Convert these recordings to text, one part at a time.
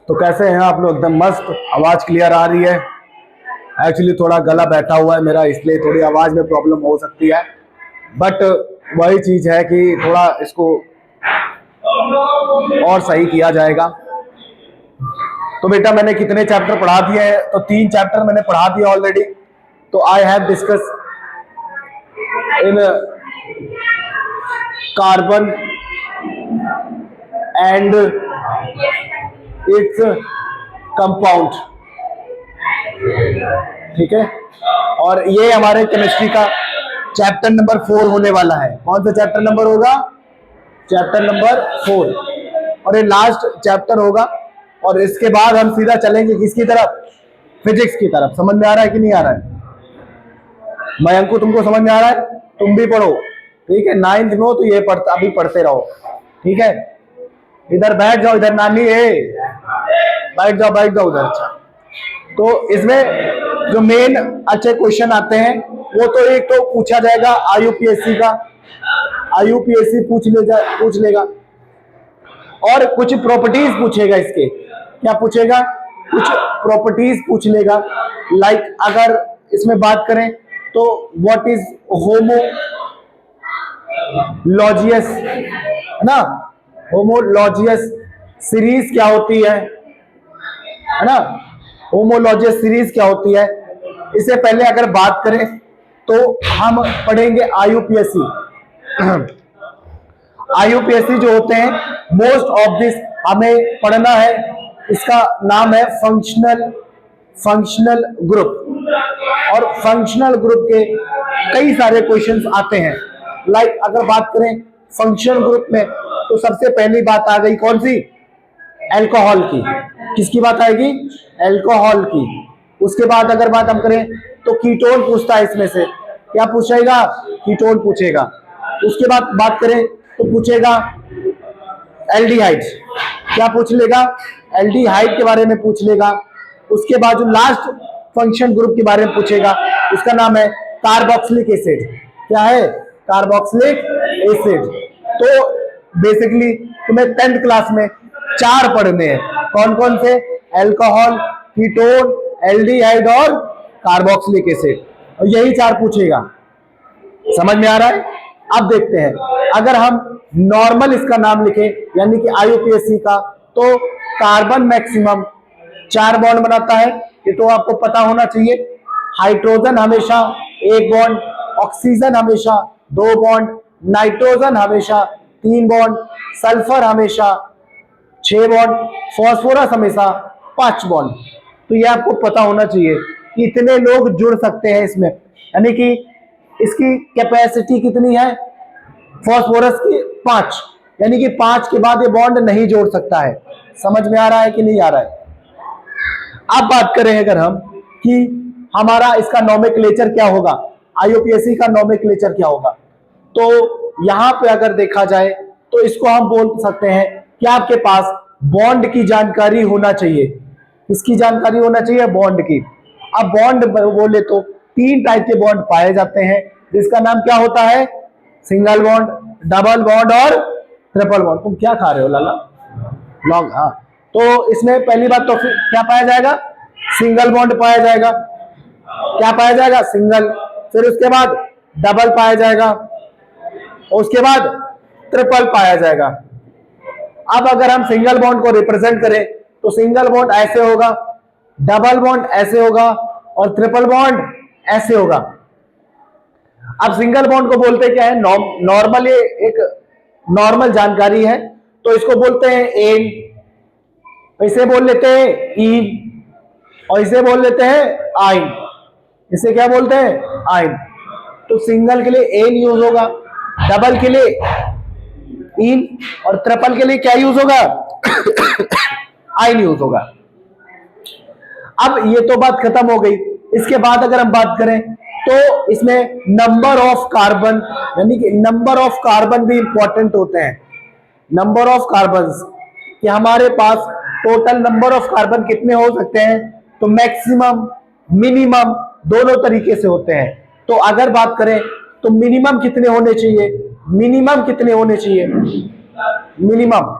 तो कैसे हैं आप लोग? एकदम मस्त, आवाज क्लियर आ रही है। एक्चुअली थोड़ा गला बैठा हुआ है मेरा, इसलिए थोड़ी आवाज में प्रॉब्लम हो सकती है, बट वही चीज है कि थोड़ा इसको और सही किया जाएगा। तो बेटा मैंने कितने चैप्टर पढ़ा दिए हैं? तो 3 चैप्टर मैंने पढ़ा दिया ऑलरेडी। तो I have discuss in carbon and its compound, ठीक है। और ये हमारे केमिस्ट्री का चैप्टर नंबर 4 होने वाला है। कौन सा चैप्टर नंबर होगा? चैप्टर नंबर 4, और ये लास्ट चैप्टर होगा। और इसके बाद हम सीधा चलेंगे किसकी तरफ? फिजिक्स की तरफ। समझ में आ रहा है कि नहीं आ रहा है? मयंकू तुमको समझ में आ रहा है? तुम भी पढ़ो, ठीक है। 9th में हो तो ये अभी पढ़ते रहो, ठीक है। इधर बैठ जाओ, इधर नानी है, बैठ जाओ बैठ जाओ उधर। अच्छा, तो इसमें जो मेन अच्छे क्वेश्चन आते हैं वो तो एक तो पूछा जाएगा आईयूपीएससी का, आईयूपीएससी पूछ लेगा। और कुछ प्रॉपर्टीज पूछेगा इसके। क्या पूछेगा? कुछ प्रॉपर्टीज पूछ लेगा। लाइक अगर इसमें बात करें तो व्हाट इज होमोलॉजियस, है ना? होमोलॉजियस सीरीज क्या होती है ना? होमोलॉजियस सीरीज क्या होती है? इससे पहले अगर बात करें तो हम पढ़ेंगे आईयूपीएससी। आईयूपीएससी जो होते हैं, मोस्ट ऑफ दिस हमें पढ़ना है। इसका नाम है फंक्शनल ग्रुप। और फंक्शनल ग्रुप के कई सारे क्वेश्चंस आते हैं। लाइक अगर बात करें फंक्शनल ग्रुप में तो सबसे पहली बात आ गई कौन सी? अल्कोहल की। किसकी बात आएगी? अल्कोहल की। उसके बाद अगर बात हम करें तो कीटोन पूछता है। इसमें से क्या पूछेगा? कीटोन पूछेगा। उसके बाद बात करें तो पूछेगा एल्डिहाइड। क्या पूछ लेगा? एल्डिहाइड के बारे में पूछ लेगा। उसके बाद जो लास्ट फंक्शन ग्रुप के बारे में पूछेगा, उसका नाम है कार्बोक्सिलिक एसिड। क्या है? Carboxylic acid. तो बेसिकली तुम्हें 10th क्लास में 4 पढ़ने हैं। कौन कौन से? अल्कोहल, कीटोन, एल्डिहाइड और कार्बोक्सिलिक एसिड। और यही 4 पूछेगा। समझ में आ रहा है? अब देखते हैं, अगर हम नॉर्मल इसका नाम लिखें यानी कि आईयूपीएससी का, तो कार्बन मैक्सिमम 4 बॉन्ड बनाता है, ये तो आपको पता होना चाहिए। हाइड्रोजन हमेशा 1 बॉन्ड, ऑक्सीजन हमेशा 2 बॉन्ड, नाइट्रोजन हमेशा 3 बॉन्ड, सल्फर हमेशा 6 बॉन्ड, फास्फोरस हमेशा 5 बॉन्ड। तो ये आपको पता होना चाहिए कि इतने लोग जुड़ सकते हैं इसमें, यानी कि इसकी कैपेसिटी कितनी है? फास्फोरस की 5, यानी कि 5 के बाद ये बॉन्ड नहीं जोड़ सकता है। समझ में आ रहा है कि नहीं आ रहा है? अब बात करें अगर हम कि हमारा इसका नोमेनक्लेचर क्या होगा, आईयूपीएससी का नोमेनक्लेचर क्या होगा, तो यहां पे अगर देखा जाए तो इसको हम बोल सकते हैं कि आपके पास बॉन्ड की जानकारी होना चाहिए। किसकी जानकारी होना चाहिए? बॉन्ड की। अब बॉन्ड बोले तो 3 टाइप के बॉन्ड पाए जाते हैं, जिसका नाम क्या होता है? सिंगल बॉन्ड, डबल बॉन्ड और ट्रिपल बॉन्ड। तुम क्या खा रहे हो लाला? लॉन्ग। हाँ, तो इसमें पहली बात तो फिर क्या पाया जाएगा? सिंगल बॉन्ड पाया जाएगा। क्या पाया जाएगा? सिंगल। फिर उसके बाद डबल पाया जाएगा, और उसके बाद ट्रिपल पाया जाएगा। अब अगर हम सिंगल बॉन्ड को रिप्रेजेंट करें तो सिंगल बॉन्ड ऐसे होगा, डबल बॉन्ड ऐसे होगा और ट्रिपल बॉन्ड ऐसे होगा। अब सिंगल बॉन्ड को बोलते क्या है? नॉर्मल, ये एक नॉर्मल जानकारी है, तो इसको बोलते हैं एन, इसे बोल लेते हैं ईन, और इसे बोल लेते हैं आइन। इसे क्या बोलते हैं? आइन। तो सिंगल के लिए एन यूज होगा, डबल के लिए ईन, और ट्रिपल के लिए क्या यूज होगा? आइन यूज होगा। अब ये तो बात खत्म हो गई। इसके बाद अगर हम बात करें तो इसमें नंबर ऑफ कार्बन, यानी कि नंबर ऑफ कार्बन भी इंपॉर्टेंट होते हैं। नंबर ऑफ कार्बन कि हमारे पास टोटल नंबर ऑफ कार्बन कितने हो सकते हैं, तो मैक्सिमम मिनिमम दोनों तरीके से होते हैं। तो अगर बात करें तो मिनिमम कितने होने चाहिए? मिनिमम कितने होने चाहिए? मिनिमम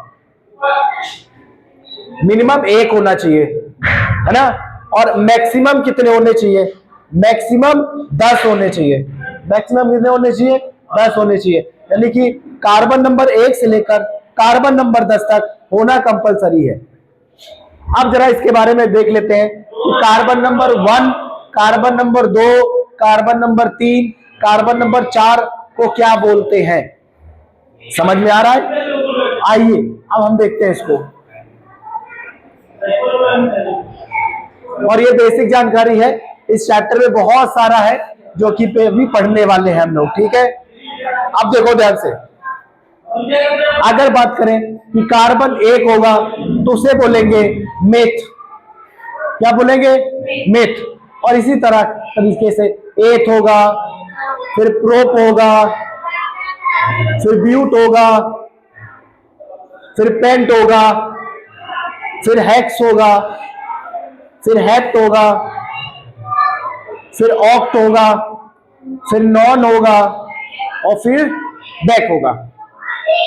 मिनिमम एक होना चाहिए, है ना। और मैक्सिमम कितने होने चाहिए? मैक्सिमम 10 होने चाहिए। मैक्सिमम कितने होने चाहिए? 10 होने चाहिए। यानी कि कार्बन नंबर 1 से लेकर कार्बन नंबर 10 तक होना कंपलसरी है। अब जरा इसके बारे में देख लेते हैं कि carbon number 1, carbon number 2, carbon number 3, carbon number 4 को क्या बोलते हैं। समझ में आ रहा है? आइए अब हम देखते हैं इसको। और ये बेसिक जानकारी है, इस चैप्टर में बहुत सारा है जो कि भी पढ़ने वाले हैं हम लोग, ठीक है। अब देखो ध्यान से, अगर बात करें कि कार्बन 1 होगा तो उसे बोलेंगे मेथ। क्या बोलेंगे? मेथ। और इसी तरह तरीके से एथ होगा, फिर प्रोप होगा, फिर ब्यूट होगा, फिर पेंट होगा, फिर हेक्स होगा, फिर हेप्ट होगा, फिर ऑक्ट होगा, फिर नॉन होगा और फिर डेक होगा।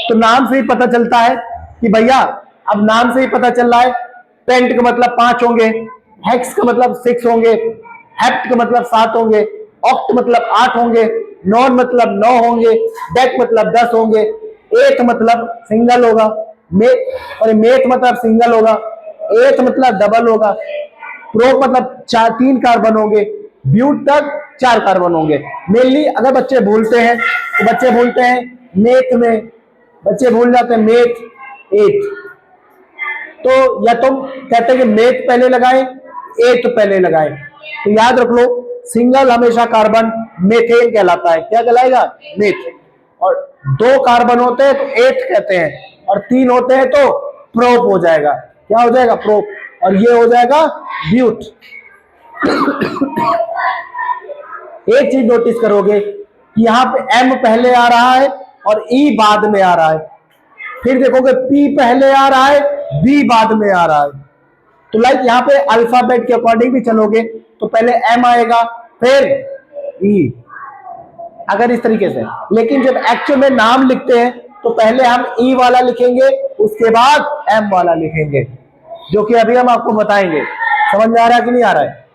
तो नाम से ही पता चलता है कि भैया, अब नाम से ही पता चल रहा है, पेंट का मतलब 5 होंगे, हेक्स का मतलब 6 होंगे, हेप्ट का मतलब 7 होंगे, ऑक्ट मतलब 8 होंगे, नॉन मतलब 9 होंगे, डेक मतलब 10 होंगे, एथ मतलब सिंगल होगा, मेथ मतलब सिंगल होगा, एथ मतलब डबल होगा, प्रोप मतलब 3 कार्बन होंगे, ब्यूट तक 4 कार्बन होंगे। मेनली अगर बच्चे भूलते हैं तो बच्चे भूलते हैं मेथ में, बच्चे भूल जाते हैं मेथ, एथ। तो या तुम कहते हैं कि मेथ पहले लगाएं, एथ पहले लगाएं, तो याद रख लो सिंगल हमेशा कार्बन मेथेन कहलाता है। क्या कहलाएगा? मेथ। और 2 कार्बन होते हैं तो एथ कहते हैं, और 3 होते हैं तो प्रोप हो जाएगा। क्या हो जाएगा? प्रोप। और ये हो जाएगा ब्यूट। एक चीज नोटिस करोगे कि यहां पे M पहले आ रहा है और E बाद में आ रहा है। फिर देखोगे P पहले आ रहा है, B बाद में आ रहा है। तो लाइक यहाँ पे अल्फाबेट के अकॉर्डिंग भी चलोगे तो पहले M आएगा, फिर E, अगर इस तरीके से। लेकिन जब एक्चुअल में नाम लिखते हैं तो पहले हम E वाला लिखेंगे, उसके बाद M वाला लिखेंगे, जो कि अभी हम आपको बताएंगे। समझ में आ रहा है कि नहीं आ रहा है?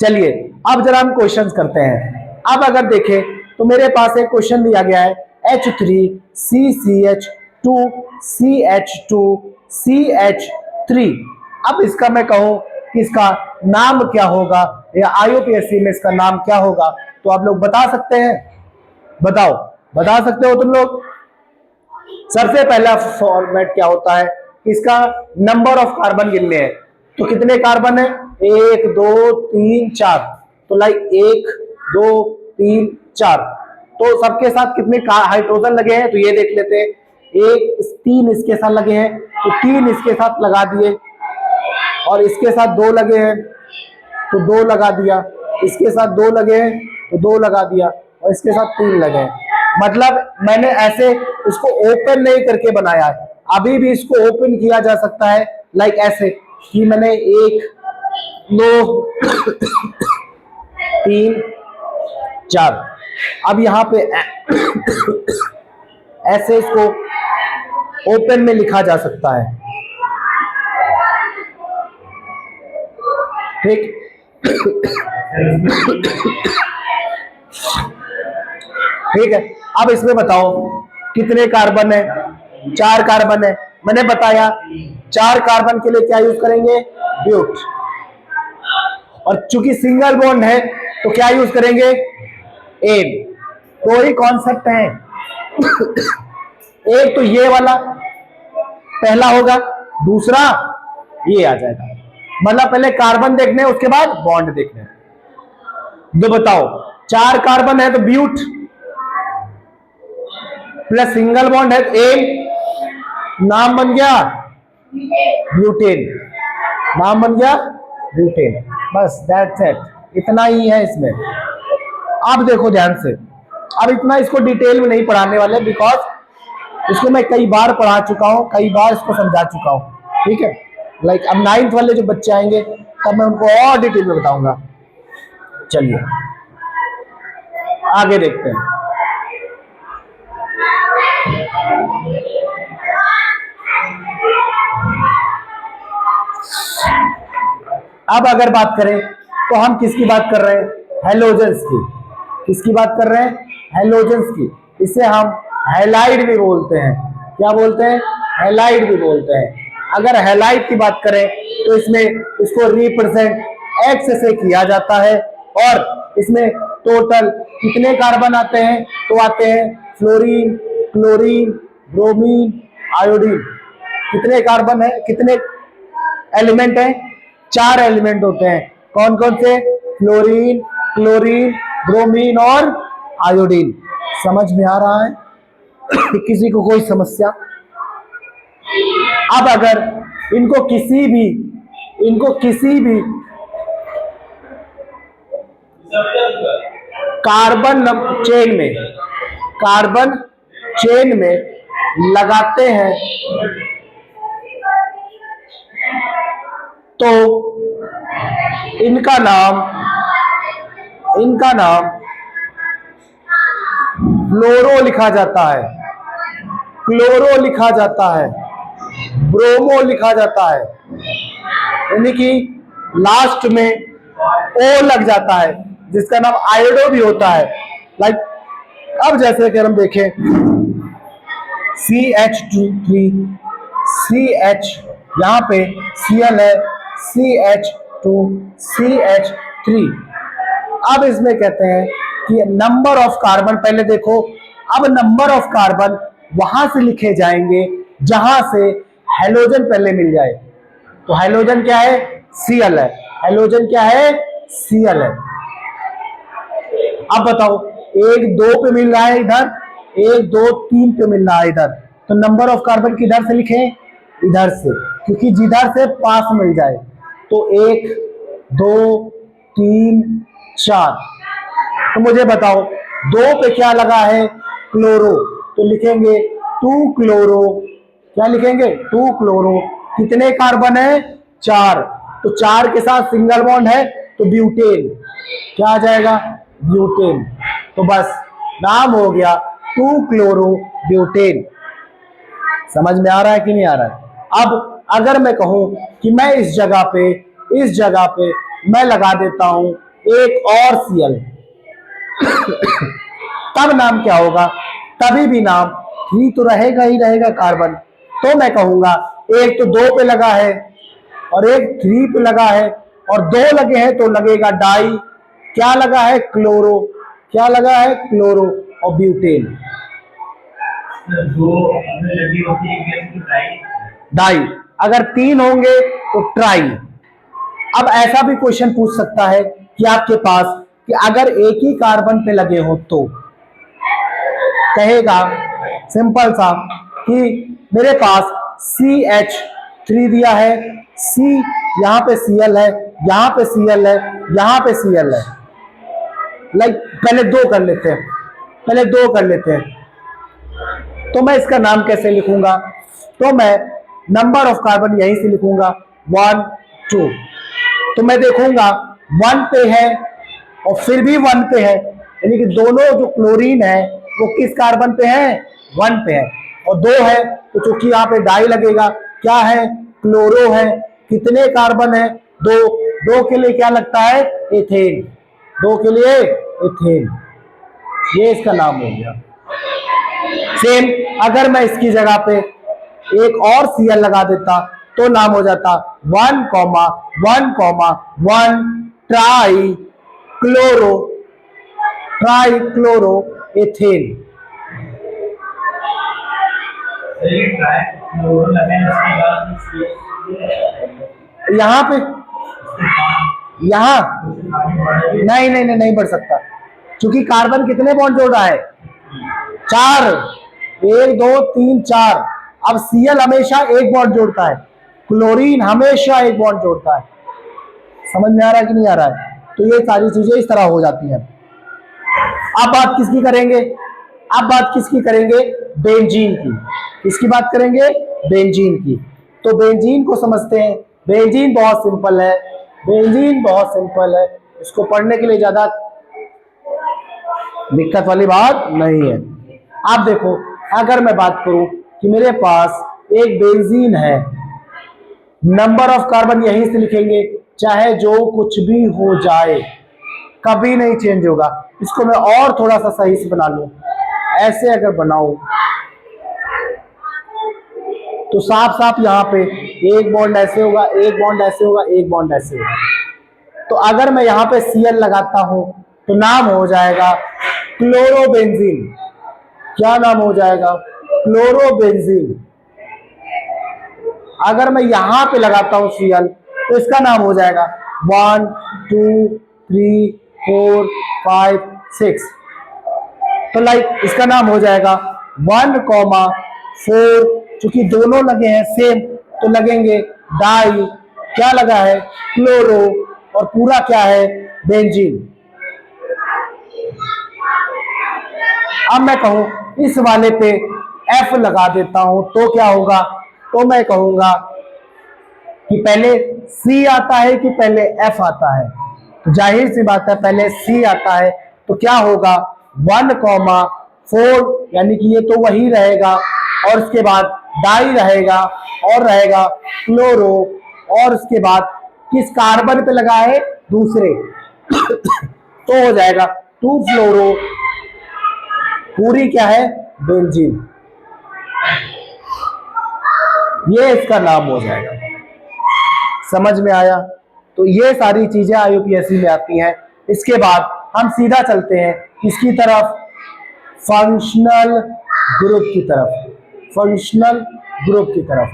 चलिए अब जरा हम क्वेश्चंस करते हैं। अब अगर देखें तो मेरे पास एक क्वेश्चन दिया गया है, H3CCH2CH2CH3। अब इसका मैं कहूं कि इसका नाम क्या होगा, या IUPAC में इसका नाम क्या होगा, तो आप लोग बता सकते हैं? बताओ, बता सकते हो तुम लोग? सबसे पहला फॉर्मेट क्या होता है, इसका नंबर ऑफ कार्बन गिनने हैं। तो कितने कार्बन है? 1 2 3 4। तो लाइक 1 2 3 4। तो सबके साथ कितने हाइड्रोजन लगे हैं तो ये देख लेते हैं। 3 इसके साथ लगे हैं तो 3 इसके साथ लगा दिए, और इसके साथ 2 लगे हैं तो 2 लगा दिया, इसके साथ 2 लगे हैं तो 2 लगा दिया, और इसके साथ 3 लगे हैं। मतलब मैंने ऐसे इसको ओपन नहीं करके बनाया है, अभी भी इसको ओपन किया जा सकता है, लाइक ऐसे कि मैंने 1 2 3 4। अब यहां पे ऐसे इसको ओपन में लिखा जा सकता है, ठीक। ठीक है, अब इसमें बताओ कितने कार्बन है? 4 कार्बन है। मैंने बताया 4 कार्बन के लिए क्या यूज करेंगे? ब्यूट। और चूंकि सिंगल बॉन्ड है तो क्या यूज करेंगे? एन। दो ही कॉन्सेप्ट है, एक तो ये वाला पहला होगा, दूसरा ये आ जाएगा। मतलब पहले कार्बन देखने उसके बाद बॉन्ड देखने। तो बताओ 4 कार्बन है तो ब्यूट, प्लस सिंगल बॉन्ड है तो एन, नाम बन गया ब्यूटेन। नाम बन गया ब्यूटेन। बस दैट्स इट, इतना ही है इसमें। अब देखो ध्यान से, अब इतना इसको डिटेल में नहीं पढ़ाने वाले, बिकॉज इसको मैं कई बार पढ़ा चुका हूं, कई बार इसको समझा चुका हूं, ठीक है। लाइक अब 9th वाले जो बच्चे आएंगे तब मैं उनको और डिटेल में बताऊंगा। चलिए आगे देखते हैं। अब अगर बात करें तो हम किसकी बात कर रहे हैं? हेलोजेंस की। किसकी बात कर रहे हैं? हेलोजेंस की। इसे हम हैलाइड भी बोलते हैं। क्या बोलते हैं? हैलाइड भी बोलते हैं। अगर हैलाइड की बात करें तो इसमें इसको रिप्रेजेंट एक्स से किया जाता है और इसमें टोटल कितने कार्बन आते हैं? तो आते हैं फ्लोरीन, क्लोरीन, ब्रोमीन, आयोडीन। कितने कार्बन है? कितने एलिमेंट हैं? 4 एलिमेंट होते हैं। कौन कौन से? फ्लोरीन, क्लोरीन, ब्रोमीन और आयोडीन। समझ में आ रहा है? किसी को कोई समस्या? अब अगर इनको किसी भी कार्बन चेन में लगाते हैं तो इनका नाम फ्लोरो लिखा जाता है, क्लोरो लिखा जाता है, ब्रोमो लिखा जाता है। यानी कि लास्ट में ओ लग जाता है जिसका नाम आयोडो भी होता है। लाइक अब जैसे कि हम देखें CH2 CH, यहां पे Cl है, CH2 CH3। अब इसमें कहते हैं कि नंबर ऑफ कार्बन, पहले देखो, अब नंबर ऑफ कार्बन वहां से लिखे जाएंगे जहां से हेलोजन पहले मिल जाए। तो हेलोजन क्या है? Cl है। हेलोजन क्या है? Cl है। अब बताओ, 1 2 पे मिल रहा है इधर, 1 2 3 पे मिल रहा है इधर, तो नंबर ऑफ कार्बन किधर से लिखें? इधर से, क्योंकि जिधर से पास मिल जाए। तो 1 2 3 4। तो मुझे बताओ 2 पे क्या लगा है? क्लोरो, तो लिखेंगे 2 क्लोरो। क्या लिखेंगे? 2 क्लोरो। कितने कार्बन है? 4। तो 4 के साथ सिंगल बॉन्ड है तो ब्यूटेन। क्या आ जाएगा? ब्यूटेन। तो बस नाम हो गया 2 क्लोरो ब्यूटेन। समझ में आ रहा है कि नहीं आ रहा है? अब अगर मैं कहूं कि मैं इस जगह पे मैं लगा देता हूं एक और Cl, तब नाम क्या होगा? तभी भी नाम 3 तो रहेगा ही रहेगा कार्बन। तो मैं कहूंगा एक तो 2 पे लगा है और एक 3 पे लगा है और 2 लगे हैं तो लगेगा डाई। क्या लगा है? क्लोरो। क्या लगा है? क्लोरो और ब्यूटेन। लगी होती है तो डाई। अगर 3 होंगे तो ट्राई। अब ऐसा भी क्वेश्चन पूछ सकता है कि आपके पास कि अगर एक ही कार्बन पे लगे हो तो कहेगा सिंपल सा कि मेरे पास CH3 दिया है, C, यहां पे Cl है, यहां पे Cl है, यहां पे Cl है। लाइक पहले 2 कर लेते हैं। तो मैं इसका नाम कैसे लिखूंगा? तो मैं नंबर ऑफ कार्बन यहीं से लिखूंगा 1 2। तो मैं देखूंगा 1 पे है और फिर भी 1 पे है, यानी कि दोनों जो क्लोरीन है वो किस कार्बन पे है? 1 पे है। और 2 है तो चूंकि यहाँ पे डाई लगेगा, क्या है? क्लोरो है। कितने कार्बन है? 2। 2 के लिए क्या लगता है? एथेन। 2 के लिए एथेन। ये इसका नाम हो गया। सेम अगर मैं इसकी जगह पे एक और Cl लगा देता तो नाम हो जाता 1 1 ट्राई क्लोरो एथेन। यहां पे नहीं बढ़ सकता, क्योंकि कार्बन कितने बॉन्ड जोड़ रहा है? 4। 1 2 3 4। अब Cl हमेशा एक बॉन्ड जोड़ता है, क्लोरीन हमेशा एक बॉन्ड जोड़ता है। समझ में आ रहा है कि नहीं आ रहा है? तो ये सारी चीजें इस तरह हो जाती हैं। अब बात किसकी करेंगे? बेंजीन की। किसकी बात करेंगे? बेंजीन की। तो बेंजीन को समझते हैं। बेंजीन बहुत सिंपल है, इसको पढ़ने के लिए ज्यादा दिक्कत वाली बात नहीं है। आप देखो, अगर मैं बात करूं कि मेरे पास एक बेंजीन है, नंबर ऑफ कार्बन यहीं से लिखेंगे चाहे जो कुछ भी हो जाए, कभी नहीं चेंज होगा। इसको मैं और थोड़ा सा सही से बना लूं, ऐसे अगर बनाऊं तो साफ साफ यहाँ पे एक बॉन्ड ऐसे होगा, एक बॉन्ड ऐसे होगा, एक बॉन्ड ऐसे होगा। तो अगर मैं यहाँ पे Cl लगाता हूं तो नाम हो जाएगा क्लोरोबेंजीन। क्या नाम हो जाएगा? क्लोरोबेंजीन। अगर मैं यहां पे लगाता हूं Cl तो इसका नाम हो जाएगा 1 2 3 4 5 6। तो लाइक इसका नाम हो जाएगा 1,4। चूंकि दोनों लगे हैं सेम तो लगेंगे डाई, क्या लगा है? क्लोरो, और पूरा क्या है? बेंजीन। अब मैं कहूं इस वाले पे F लगा देता हूं तो क्या होगा? तो मैं कहूंगा कि पहले C आता है कि पहले F आता है? तो जाहिर सी बात है पहले C आता है। तो क्या होगा? 1,4, यानी कि ये तो वही रहेगा, और उसके बाद डाई रहेगा, और रहेगा क्लोरो, और उसके बाद किस कार्बन पे लगा है? दूसरे। तो हो जाएगा 2 फ्लोरो, पूरी क्या है? बेंजीन। ये इसका नाम हो जाएगा। समझ में आया? तो ये सारी चीजें IUPAC में आती हैं। इसके बाद हम सीधा चलते हैं किसकी तरफ? फंक्शनल ग्रुप की तरफ। फंक्शनल ग्रुप की तरफ।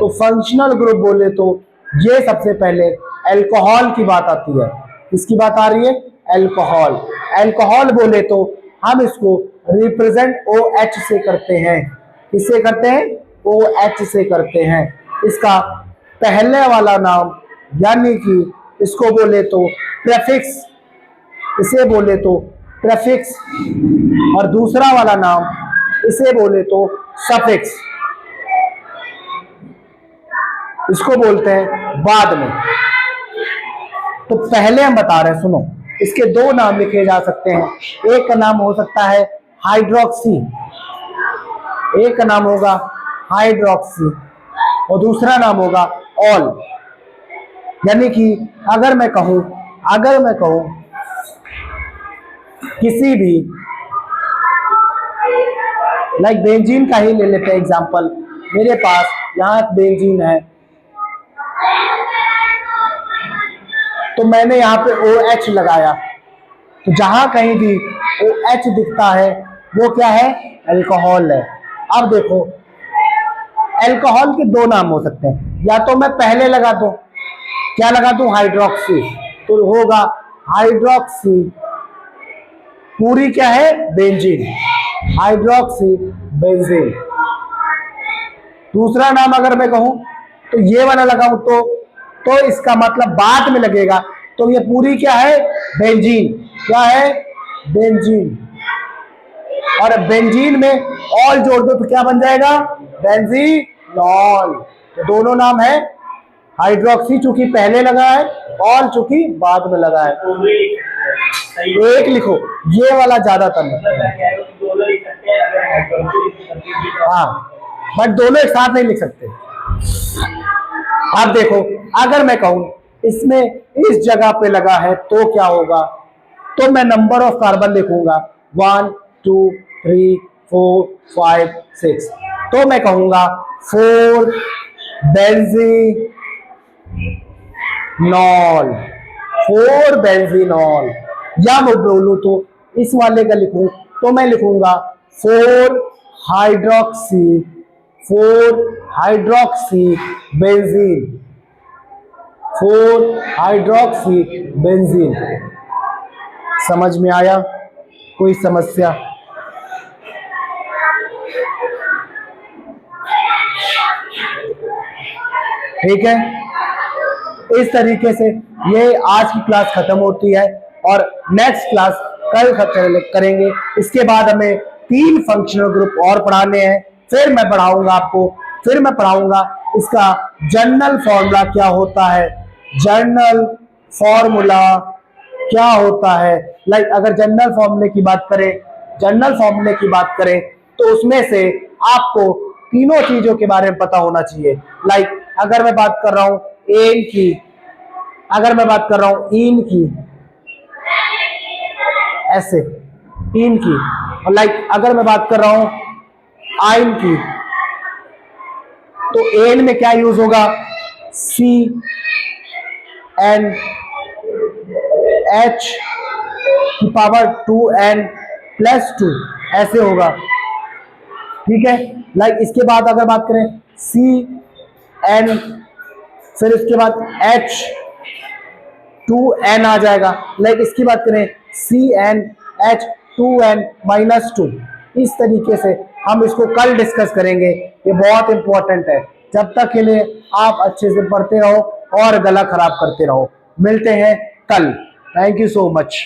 तो फंक्शनल ग्रुप बोले तो ये सबसे पहले अल्कोहल की बात आती है। किसकी बात आ रही है? अल्कोहल। अल्कोहल बोले तो हम इसको रिप्रेजेंट OH से करते हैं। किससे करते हैं? OH से करते हैं। इसका पहले वाला नाम, यानी कि इसको बोले तो प्रेफिक्स, इसे बोले तो प्रेफिक्स, और दूसरा वाला नाम इसे बोले तो सफिक्स। इसको बोलते हैं बाद में। तो पहले हम बता रहे हैं, सुनो, इसके दो नाम लिखे जा सकते हैं। एक का नाम हो सकता है हाइड्रोक्सी, एक का नाम होगा हाइड्रोक्सी, और दूसरा नाम होगा ऑल। यानी कि अगर मैं कहूं किसी भी, लाइक बेंजीन का ही ले लेते हैं एग्जांपल। मेरे पास यहां बेंजीन है, तो मैंने यहाँ पे OH लगाया, तो जहां कहीं भी OH दिखता है वो क्या है? अल्कोहल है। अब देखो, अल्कोहल के दो नाम हो सकते हैं। या तो मैं पहले लगा दूं, क्या लगा दूं? हाइड्रोक्सी, तो होगा हाइड्रोक्सी, पूरी क्या है? Benzene, hydroxy benzene. दूसरा नाम अगर मैं कहूं तो ये वाला लगाऊं तो इसका मतलब बाद में लगेगा, तो ये पूरी क्या है? बेंजीन। क्या है? बेंजीन। और बेंजीन में ऑल जोड़ दो तो क्या बन जाएगा? बेंजीनॉल। तो दोनों नाम है, हाइड्रोक्सी चूंकि पहले लगा है, ऑल चूंकि बाद में लगा है। एक लिखो, ये वाला ज्यादातर हाँ, बट दोनों एक साथ नहीं लिख सकते। अब देखो, अगर मैं कहूं इसमें इस जगह पे लगा है तो क्या होगा? तो मैं नंबर ऑफ कार्बन लिखूंगा 1 2 3 4 5 6। तो मैं कहूंगा 4 बेंजीनॉल, 4 बेंजीनॉल। या मैं बोलूं तो इस वाले का लिखूं तो मैं लिखूंगा 4 hydroxy, 4 hydroxy benzene, 4 hydroxy benzene. समझ में आया? कोई समस्या? ठीक है, इस तरीके से ये आज की क्लास खत्म होती है, और नेक्स्ट क्लास कल करेंगे। इसके बाद हमें 3 फंक्शनल ग्रुप और पढ़ाने हैं। फिर मैं पढ़ाऊंगा आपको, फिर मैं पढ़ाऊंगा इसका जनरल फॉर्मूला क्या होता है, जनरल फॉर्मूला क्या होता है। लाइक अगर जनरल फॉर्मूले की बात करें तो उसमें से आपको तीनों चीजों के बारे में पता होना चाहिए। लाइक अगर मैं बात कर रहा हूं एन की, अगर मैं बात कर रहा हूं इन की, ऐसे इन की, और लाइक अगर मैं बात कर रहा हूं आइन की, तो एन में क्या यूज होगा, सी एन एच की पावर 2n प्लस 2, ऐसे होगा। ठीक है, लाइक इसके बाद अगर बात करें सी एन, फिर इसके बाद एच 2n आ जाएगा। लाइक इसकी बात करें C N H 2n minus 2। इस तरीके से हम इसको कल डिस्कस करेंगे, ये बहुत इंपॉर्टेंट है। जब तक के लिए आप अच्छे से पढ़ते रहो और गला खराब करते रहो। मिलते हैं कल। Thank you so much.